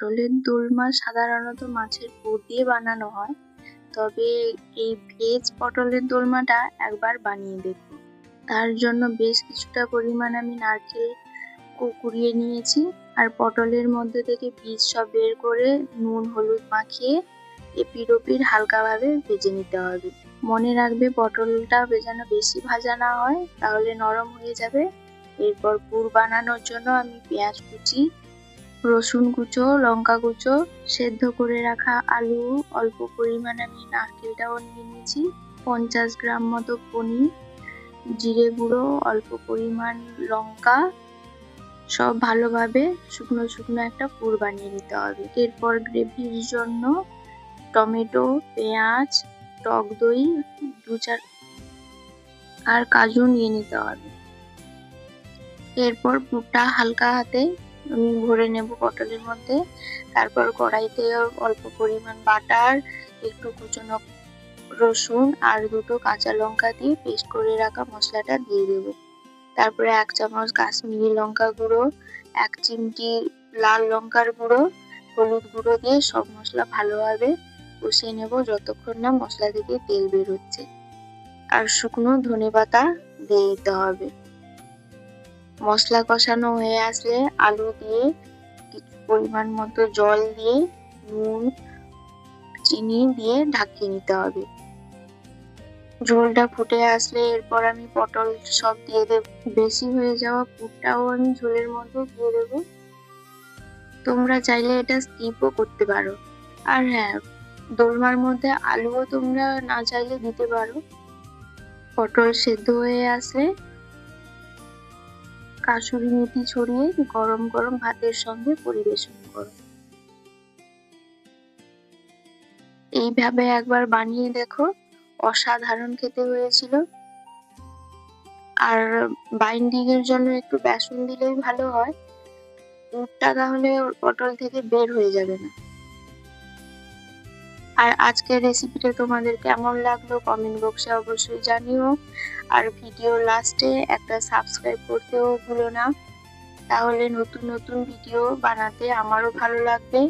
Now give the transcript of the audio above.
পটলের দোলমা সাধারণত মাছের পুর দিয়ে বানানো হয়, তবে এই ভেজ পটলের দোলমাটা একবার বানিয়ে দেখো। তার জন্য বেশ কিছুটা পরিমাণ আমি নারকেল কুড়িয়ে নিয়েছি, আর পটলের মধ্যে থেকে বীজ সব বের করে নুন হলুদ মাখিয়ে এপিঠ ওপিঠ হালকাভাবে ভেজে নিতে হবে। মনে রাখবে পটলটা যেন বেশি ভাজা না হয়, তাহলে নরম হয়ে যাবে। এরপর পুর বানানোর জন্য আমি পেঁয়াজ কুচি, রসুন কুচো, লঙ্কা কুচো, সেদ্ধ করে রাখা আলু, অল্প পরিমাণ আমি নারকেলটাও নিয়ে নিয়েছি, 50 গ্রাম মতো পনির, জিরে গুঁড়ো, অল্প পরিমাণ লঙ্কা, সব ভালোভাবে শুকনো শুকনো একটা পুর বানিয়ে নিতে হবে। এরপর গ্রেভির জন্য টমেটো, পেঁয়াজ, টক দই 2-4 আর কাজু নিয়ে নিতে হবে। এরপর পুরটা হালকা হাতে আমি ভরে নেব পটলের মধ্যে। তারপর কড়াইতে অল্প পরিমাণ বাটার, একটু কুচনো রসুন আর 2টো কাঁচা লঙ্কা দিয়ে পেস্ট করে রাখা মশলাটা দিয়ে দেব। তারপরে 1 চামচ কাশ্মীরি লঙ্কা গুঁড়ো, 1 চিমটি লাল লঙ্কার গুঁড়ো, হলুদ গুঁড়ো দিয়ে সব মশলা ভালোভাবে কষিয়ে নেব যতক্ষণ না মশলা থেকে তেল বের হচ্ছে। আর শুকনো ধনেপাতা দিয়ে দিতে হবে। মশলা কষানো হয়ে আসলে আলু দিয়ে কিছু পরিমাণ মতো জল দিয়ে নুন চিনি দিয়ে ঢাকিয়ে নিতে হবে। ঝোলটা ফুটে আসলে এরপর আমি পটল সব দিয়ে দেব। বেশি হয়ে যাওয়া পুরটাও আমি ঝোলের মধ্যে দিয়ে দেব। তোমরা চাইলে এটা স্কিপও করতে পারো। আর হ্যাঁ, দোলমার মধ্যে আলুও তোমরা না চাইলে দিতে পারো। পটল সেদ্ধ হয়ে আসলে কাসুরি মেথি ছড়িয়ে গরম গরম ভাতের সঙ্গে পরিবেশন করো। এইভাবে একবার বানিয়ে দেখো, অসাধারণ খেতে হয়েছিল। আর বাইন্ডিং এর জন্য একটু বেসন দিলেই ভালো হয়, পুরটা তাহলে পটল থেকে বের হয়ে যাবে না। আর আজকের রেসিপিটা তোমাদের কেমন লাগলো কমেন্ট বক্সে অবশ্যই জানিও। আর ভিডিও লাস্টে একটা সাবস্ক্রাইব করতেও ভুলো না, তাহলে নতুন নতুন ভিডিও বানাতে আমারও ভালো লাগবে।